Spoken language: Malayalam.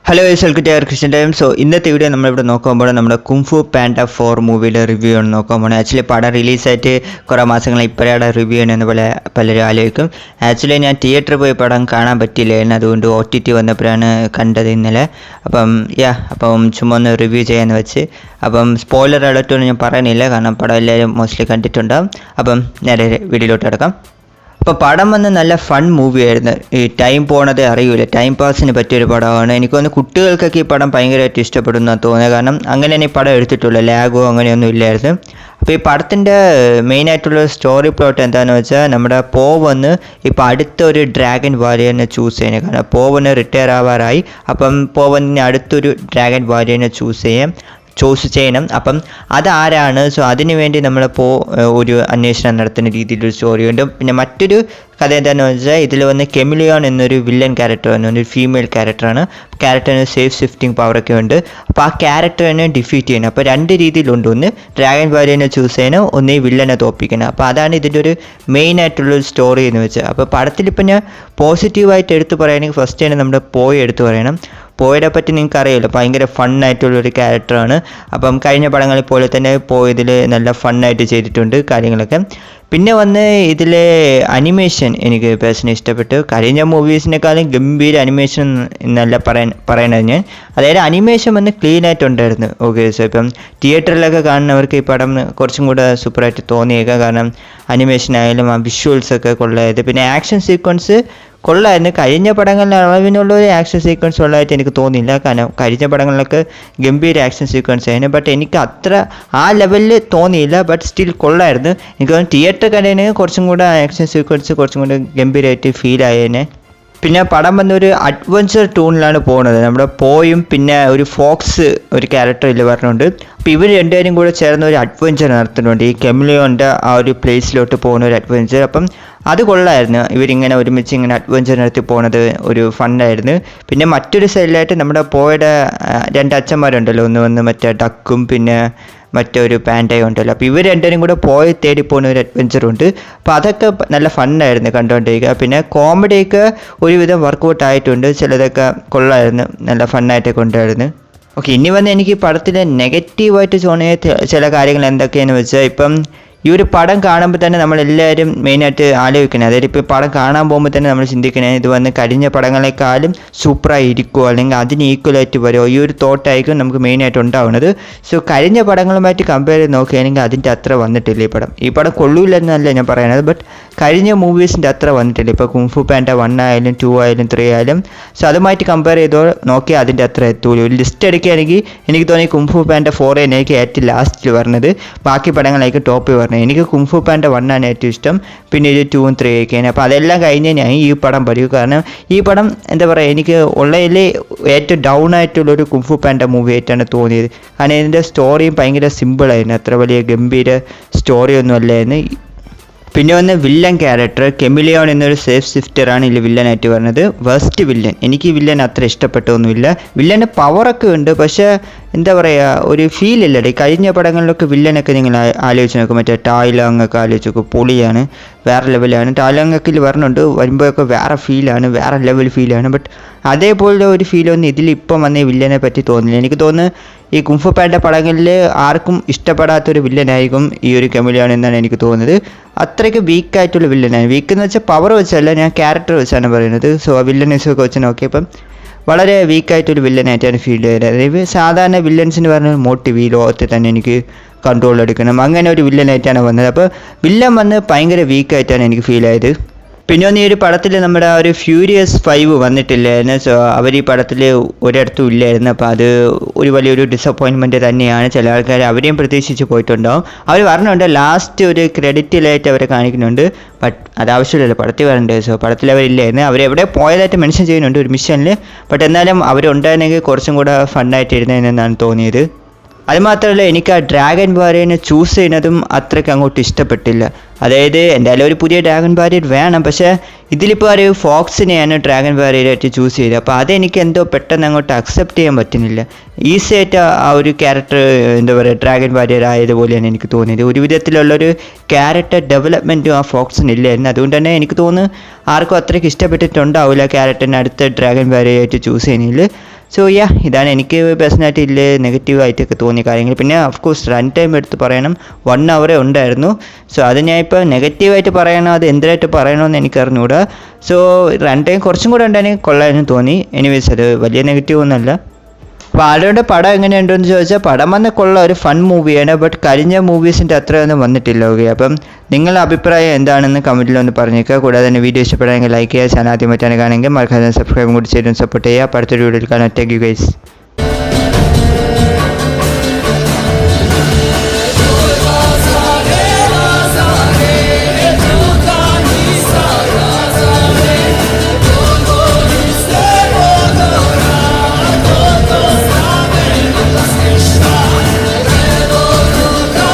Hello welcome to Christian time. So ഇന്നത്തെ വീഡിയോ നമ്മളിവിടെ നോക്കുമ്പോൾ നമ്മുടെ കുംഫു പാൻഡ 4 മൂവിയുടെ റിവ്യൂ ആണ് നോക്കുമ്പോൾ ആക്ച്വലി പടം റിലീസായിട്ട് കുറേ മാസങ്ങൾ ഇപ്പോഴാണ് റിവ്യൂ ചെയ്യുന്നതെന്ന് പോലെ പലരും ആലോചിക്കും. ആക്ച്വലി ഞാൻ തിയേറ്ററിൽ പോയി പടം കാണാൻ പറ്റിയില്ലായിരുന്നു, അതുകൊണ്ട് OTT വന്നപ്പോഴാണ് കണ്ടത് ഇന്നലെ. അപ്പം ചുമ്മാ ഒന്ന് റിവ്യൂ ചെയ്യാമെന്ന് വെച്ച്. അപ്പം സ്പോയിലർ അലർട്ടൊന്നും ഞാൻ പറയുന്നില്ല, കാരണം പടം എല്ലാവരും മോസ്റ്റ്ലി കണ്ടിട്ടുണ്ടാകും. അപ്പം നേരെ വീഡിയോയിലോട്ട് കിടക്കാം. അപ്പോൾ പടം വന്ന് നല്ല ഫൺ മൂവിയായിരുന്നു. ഈ ടൈം പോണത് അറിയില്ല, ടൈം പാസിന് പറ്റിയൊരു പടമാണ്. എനിക്ക് തോന്നുന്നു കുട്ടികൾക്കൊക്കെ ഈ പടം ഭയങ്കരമായിട്ട് ഇഷ്ടപ്പെടുന്നതാണ് തോന്നുന്നത്, കാരണം അങ്ങനെയാണ് ഈ പടം എടുത്തിട്ടുള്ളൂ, ലാഗോ അങ്ങനെയൊന്നും ഇല്ലായിരുന്നു. അപ്പോൾ ഈ പടത്തിൻ്റെ മെയിനായിട്ടുള്ള സ്റ്റോറി പ്ലോട്ട് എന്താണെന്ന് വെച്ചാൽ, നമ്മുടെ വന്ന് ഇപ്പോൾ അടുത്തൊരു ഡ്രാഗൺ വാരിയറിനെ ചൂസ് ചെയ്യുന്നത്. കാരണം വന്ന് റിട്ടയർ ആവാറായി, അപ്പം വന്നിന് അടുത്തൊരു ഡ്രാഗൺ വാരിയറിനെ ചൂസ് ചെയ്യണം. അപ്പം അതാരാണ്, സോ അതിനു വേണ്ടി നമ്മളിപ്പോൾ ഒരു അന്വേഷണം നടത്തുന്ന രീതിയിലൊരു സ്റ്റോറിയുണ്ട്. പിന്നെ മറ്റൊരു കഥ എന്താണെന്ന് വെച്ചാൽ, ഇതിൽ വന്ന് കെമിലിയോൺ എന്നൊരു വില്ലൻ ക്യാരക്ടർ വന്നു, ഒരു ഫീമെയിൽ ക്യാരക്ടറാണ്. ക്യാരക്ടറിന് സേഫ് ഷിഫ്റ്റിംഗ് പവറൊക്കെ ഉണ്ട്. അപ്പോൾ ആ ക്യാരക്ടറിനെ ഡിഫീറ്റ് ചെയ്യണം. അപ്പോൾ രണ്ട് രീതിയിലുണ്ട്, ഒന്ന് ഡ്രാഗൺ വാരിയറിനെ ചൂസ് ചെയ്യണം, ഒന്ന് ഈ വില്ലനെ തോൽപ്പിക്കണം. അപ്പോൾ അതാണ് ഇതിൻ്റെ ഒരു മെയിനായിട്ടുള്ളൊരു സ്റ്റോറി എന്ന് വെച്ചാൽ. അപ്പോൾ പടത്തിലിപ്പോൾ ഞാൻ പോസിറ്റീവായിട്ട് എടുത്ത് പറയുകയാണെങ്കിൽ ഫസ്റ്റ് തന്നെ നമ്മുടെ എടുത്ത് പറയണം. പോയതിനെ പറ്റി നിങ്ങൾക്ക് അറിയില്ല, ഭയങ്കര ഫണ്ണായിട്ടുള്ളൊരു ക്യാരക്ടറാണ്. അപ്പം കഴിഞ്ഞ പടങ്ങളിൽ പോലെ തന്നെ ഇതിൽ നല്ല ഫണ്ണായിട്ട് ചെയ്തിട്ടുണ്ട് കാര്യങ്ങളൊക്കെ. പിന്നെ വന്ന് ഇതിലെ അനിമേഷൻ എനിക്ക് പേഴ്സണലി ഇഷ്ടപ്പെട്ടു. കഴിഞ്ഞ മൂവീസിനേക്കാളും ഗംഭീര അനിമേഷൻ എന്നല്ല പറയണത് ഞാൻ. അതായത് അനിമേഷൻ വന്ന് ക്ലീൻ ആയിട്ടുണ്ടായിരുന്നു. ഓക്കെ, സോ ഇപ്പം തിയേറ്ററിലൊക്കെ കാണുന്നവർക്ക് ഈ പടം കുറച്ചും കൂടെ സൂപ്പറായിട്ട് തോന്നിയേക്കാം, കാരണം അനിമേഷൻ ആയാലും ആ വിഷ്വൽസൊക്കെ കൊള്ളായത്. പിന്നെ ആക്ഷൻ സീക്വൻസ് കൊള്ളായിരുന്നു. കഴിഞ്ഞ പടങ്ങളിൽ അളവിനുള്ള ഒരു ആക്ഷൻ സീക്വൻസ് ഉള്ളതായിട്ട് എനിക്ക് തോന്നിയില്ല, കാരണം കഴിഞ്ഞ പടങ്ങളിലൊക്കെ ഗംഭീര ആക്ഷൻ സീക്വൻസ് ആയിരുന്നു. ബട്ട് എനിക്ക് അത്ര ആ ലെവലിൽ തോന്നിയില്ല, ബട്ട് സ്റ്റിൽ കൊള്ളായിരുന്നു. എനിക്ക് തോന്നുന്നു തിയേറ്റർ കണ്ടതിന് കുറച്ചും കൂടെ ആക്ഷൻ സീക്വൻസ് കുറച്ചും കൂടെ ഗംഭീരമായിട്ട് ഫീൽ ആയേനെ. പിന്നെ പടം വന്നൊരു അഡ്വഞ്ചർ ടൂണിലാണ് പോകുന്നത്. നമ്മുടെ പിന്നെ ഒരു ഫോക്സ് ഒരു ക്യാരക്ടർ ഇതിൽ പറഞ്ഞുകൊണ്ട്, അപ്പോൾ ഇവർ രണ്ടുപേരും കൂടെ ചേർന്ന് ഒരു അഡ്വഞ്ചർ നടത്തുന്നുണ്ട്. ഈ കെമിലിയോൻ്റെ ആ ഒരു പ്ലേസിലോട്ട് പോകുന്ന ഒരു അഡ്വഞ്ചർ. അപ്പം അത് കൊള്ളായിരുന്നു, ഇവരിങ്ങനെ ഒരുമിച്ച് ഇങ്ങനെ അഡ്വഞ്ചർ നടത്തി പോകുന്നത് ഒരു ഫണ്ടായിരുന്നു. പിന്നെ മറ്റൊരു സൈഡിലായിട്ട് നമ്മുടെ രണ്ട് അച്ഛന്മാരുണ്ടല്ലോ, ഒന്ന് വന്ന് മറ്റേ ഡക്കും പിന്നെ മറ്റൊരു പാൻഡയും ഉണ്ടല്ലോ. അപ്പോൾ ഇവർ രണ്ടുപേരും കൂടെ തേടി പോകുന്ന ഒരു അഡ്വഞ്ചറുണ്ട്. അപ്പോൾ അതൊക്കെ നല്ല ഫണ്ണായിരുന്നു കണ്ടുകൊണ്ടിരിക്കുക. പിന്നെ കോമഡിയൊക്കെ ഒരുവിധം വർക്കൗട്ട് ആയിട്ടുണ്ട്, ചിലതൊക്കെ കൊള്ളായിരുന്നു, നല്ല ഫണ്ണായിട്ടൊക്കെ ഉണ്ടായിരുന്നു. ഓക്കെ, ഇനി വന്ന് എനിക്ക് പടത്തിൽ നെഗറ്റീവായിട്ട് തോന്നിയ ചില കാര്യങ്ങൾ എന്തൊക്കെയാണെന്ന് വെച്ചാൽ, ഇപ്പം ഈ ഒരു പടം കാണുമ്പോൾ തന്നെ നമ്മളെല്ലാവരും മെയിനായിട്ട് ആലോചിക്കണം, അതായത് ഇപ്പോൾ പടം കാണാൻ പോകുമ്പോൾ തന്നെ നമ്മൾ ചിന്തിക്കണേ, ഇത് വന്ന് കഴിഞ്ഞ പടങ്ങളെക്കാളും സൂപ്പറായി ഇരിക്കുമോ അല്ലെങ്കിൽ അതിന് ഈക്വലായിട്ട് വരുമോ, ഈ ഒരു തോട്ടായിരിക്കും നമുക്ക് മെയിനായിട്ട് ഉണ്ടാവുന്നത്. സോ കഴിഞ്ഞ പടങ്ങളുമായിട്ട് കമ്പയർ ചെയ്ത് നോക്കുകയാണെങ്കിൽ അതിൻ്റെ അത്ര വന്നിട്ടില്ല ഈ പടം കൊള്ളൂലെന്നല്ല ഞാൻ പറയണത്, ബട്ട് കഴിഞ്ഞ മൂവീസിൻ്റെ അത്ര വന്നിട്ടില്ല. ഇപ്പോൾ കുംഫു പാൻഡ 1 ആയാലും 2 ആയാലും 3 ആയാലും, സോ അതുമായിട്ട് കമ്പയർ ചെയ്തോ നോക്കിയാൽ അതിൻ്റെ അത്ര എത്തൂല. ഒരു ലിസ്റ്റ് എടുക്കുകയാണെങ്കിൽ എനിക്ക് തോന്നി കുംഫു പാൻഡ 4 എനിക്ക് ഏറ്റവും ലാസ്റ്റിൽ പറഞ്ഞത്, ബാക്കി പടങ്ങളായിരിക്കും ടോപ്പിൽ പറഞ്ഞത്. എനിക്ക് കുംഫു പാൻഡ 1 ആണ് ഏറ്റവും ഇഷ്ടം, പിന്നെ ഇത് 2 3 ഒക്കെയാണ്. അപ്പോൾ അതെല്ലാം കഴിഞ്ഞ് ഞാൻ ഈ പടം പഠിക്കും, കാരണം ഈ പടം എന്താ പറയുക, എനിക്ക് ഉള്ളതിൽ ഏറ്റവും ഡൗൺ ആയിട്ടുള്ളൊരു കുംഫു പാൻഡ മൂവി ആയിട്ടാണ് തോന്നിയത്. കാരണം ഇതിൻ്റെ സ്റ്റോറിയും ഭയങ്കര സിമ്പിളായിരുന്നു, അത്ര വലിയ ഗംഭീര സ്റ്റോറിയൊന്നും അല്ലായിരുന്നു. പിന്നെ വന്ന് വില്ലൻ ക്യാരക്ടർ കെമിലിയോൺ എന്നൊരു സേഫ് ഷിഫ്റ്ററാണ് ഇതിൽ വില്ലനായിട്ട് പറഞ്ഞത്. വേസ്റ്റ് വില്ലൻ, എനിക്ക് വില്ലൻ അത്ര ഇഷ്ടപ്പെട്ടൊന്നുമില്ല. വില്ലന് പവറൊക്കെ ഉണ്ട്, പക്ഷേ എന്താ പറയുക, ഒരു ഫീൽ ഇല്ലടേ. കഴിഞ്ഞ പടങ്ങളിലൊക്കെ വില്ലനൊക്കെ നിങ്ങൾ ആലോചിച്ച് നോക്കും, മറ്റേ ടായ്ലോങ്ങൊക്കെ ആലോചിച്ച് നോക്കും, പൊളിയാണ്, വേറെ ലെവലാണ്. ടായ്ലോങ്ങൊക്കെ വരുന്നുണ്ട്, വരുമ്പോഴൊക്കെ വേറെ ഫീലാണ്, വേറെ ലെവൽ ഫീലാണ്. ബട്ട് അതേപോലെ ഒരു ഫീലൊന്നും ഇതിലിപ്പം വന്ന വില്ലനെ പറ്റി തോന്നില്ല. എനിക്ക് തോന്നുന്നു ഈ കുംഫു പാൻഡ പടങ്ങളിൽ ആർക്കും ഇഷ്ടപ്പെടാത്തൊരു വില്ലനായിരിക്കും ഈ ഒരു കെമിലിയോൺ എന്നാണ് എനിക്ക് തോന്നുന്നത്. അത്രയ്ക്ക് വീക്കായിട്ടുള്ള വില്ലനാണ്. വീക്ക് എന്ന് വെച്ചാൽ പവർ വെച്ചല്ല, ഞാൻ ക്യാരക്ടർ വെച്ചാണ് പറയുന്നത്. സോ വില്ലനസൊക്കെ വെച്ച് നോക്കിയപ്പം വളരെ വീക്കായിട്ടൊരു വില്ലനായിട്ടാണ് ഫീൽ ചെയ്തത്. അതായത് സാധാരണ വില്ലൻസിന് പറഞ്ഞ മോട്ടീവ് ഈ ലോകത്തിൽ തന്നെ എനിക്ക് കൺട്രോൾ എടുക്കണം, അങ്ങനെ ഒരു വില്ലനായിട്ടാണ് വന്നത്. അപ്പോൾ വില്ലൻ വന്ന് ഭയങ്കര വീക്കായിട്ടാണ് എനിക്ക് ഫീൽ ആയത്. പിന്നെ ഒന്ന് ഈ ഒരു പടത്തിൽ നമ്മുടെ ഒരു ഫ്യൂരിയസ് 5 വന്നിട്ടില്ലായിരുന്നു. സോ അവർ ഈ പടത്തിൽ ഒരിടത്തും ഇല്ലായിരുന്നു. അപ്പോൾ അത് ഒരു വലിയൊരു ഡിസപ്പോയിൻമെൻറ്റ് തന്നെയാണ്. ചില ആൾക്കാർ അവരെയും പ്രതീക്ഷിച്ച് പോയിട്ടുണ്ടാവും. അവർ പറഞ്ഞുണ്ട് ലാസ്റ്റ് ഒരു ക്രെഡിറ്റിലായിട്ട് അവരെ കാണിക്കുന്നുണ്ട്, ബട്ട് അത് ആവശ്യമില്ലല്ലോ, പടത്തിൽ വരണ്ടേ. സോ പടത്തിൽ അവരില്ലായിരുന്നു, അവരെവിടെ പോയതായിട്ട് മെൻഷൻ ചെയ്യുന്നുണ്ട് ഒരു മിഷനിൽ. ബട്ട് എന്നാലും അവരുണ്ടായിരുന്നെങ്കിൽ കുറച്ചും കൂടെ ഫണ്ണായിട്ടിരുന്നതെന്നാണ് തോന്നിയത്. അതുമാത്രമല്ല, എനിക്ക് ആ ഡ്രാഗൺ വാരിയറിനെ ചൂസ് ചെയ്യുന്നതും അത്രയ്ക്ക് അങ്ങോട്ട് ഇഷ്ടപ്പെട്ടില്ല. അതായത് എന്തായാലും ഒരു പുതിയ ഡ്രാഗൺ വാരിയർ വേണം, പക്ഷേ ഇതിലിപ്പോൾ ഒരു ഫോക്സിനെയാണ് ഡ്രാഗൺ വാരിയറായിട്ട് ചൂസ് ചെയ്തത്. അപ്പോൾ അതെനിക്ക് എന്തോ പെട്ടെന്ന് അങ്ങോട്ട് അക്സെപ്റ്റ് ചെയ്യാൻ പറ്റുന്നില്ല. ഈസി ആയിട്ട് ആ ഒരു ക്യാരക്ടർ എന്താ പറയുക ഡ്രാഗൺ വാരിയർ ആയതുപോലെയാണ് എനിക്ക് തോന്നിയത്. ഒരു വിധത്തിലുള്ളൊരു ക്യാരക്ടർ ഡെവലപ്മെൻറ്റും ആ ഫോക്സിനില്ലായിരുന്നു. അതുകൊണ്ട് തന്നെ എനിക്ക് തോന്നുന്നു ആർക്കും അത്രയ്ക്ക് ഇഷ്ടപ്പെട്ടിട്ടുണ്ടാവില്ല ക്യാരക്ടറിന് അടുത്ത ഡ്രാഗൺ വാരിയറായിട്ട് ചൂസ് ചെയ്യുന്നതിൽ. സോ ഇതാണ് എനിക്ക് പേഴ്സണലായിട്ട് ഇതിൽ നെഗറ്റീവായിട്ടൊക്കെ തോന്നിയ കാര്യങ്ങൾ. പിന്നെ ഓഫ് കോഴ്സ് റൺ ടൈം എടുത്ത് പറയണം, 1 hour ഉണ്ടായിരുന്നു. സോ അത് ഞാൻ ഇപ്പോൾ നെഗറ്റീവായിട്ട് പറയണോ അത് എന്തിനായിട്ട് പറയണമെന്ന് എനിക്ക് അറിഞ്ഞുകൂടാ. സോ റൺ ടൈം കുറച്ചും കൂടെ ഉണ്ടായിരുന്നെങ്കിൽ കൊള്ളാമെന്ന് തോന്നി. എനിവേസ് അത് വലിയ നെഗറ്റീവ് ഒന്നുമല്ല. അപ്പോൾ ആളുടെ പടം എങ്ങനെയുണ്ടെന്ന് ചോദിച്ചാൽ പടം വന്ന കൊള്ള ഒരു ഫൺ മൂവിയാണ്. ബട്ട് കഴിഞ്ഞ മൂവീസിൻ്റെ അത്രയൊന്നും വന്നിട്ടില്ല. ഓക്കെ, അപ്പം നിങ്ങളുടെ അഭിപ്രായം എന്താണെന്ന് കമൻറ്റിൽ ഒന്ന് പറഞ്ഞേക്കുക. കൂടാതെ തന്നെ വീഡിയോ ഇഷ്ടപ്പെടുമെങ്കിൽ ലൈക്ക് ചെയ്യുക. ചാനൽ ആദ്യമായിട്ടാണ് കാണുമെങ്കിൽ മറക്കാതെ സബ്സ്ക്രൈബും കൂടി ചെയ്തും സപ്പോർട്ട് ചെയ്യുക. അപ്പോൾ അടുത്തൊരു വീഡിയോയിൽ കാണാം. Thank you guys.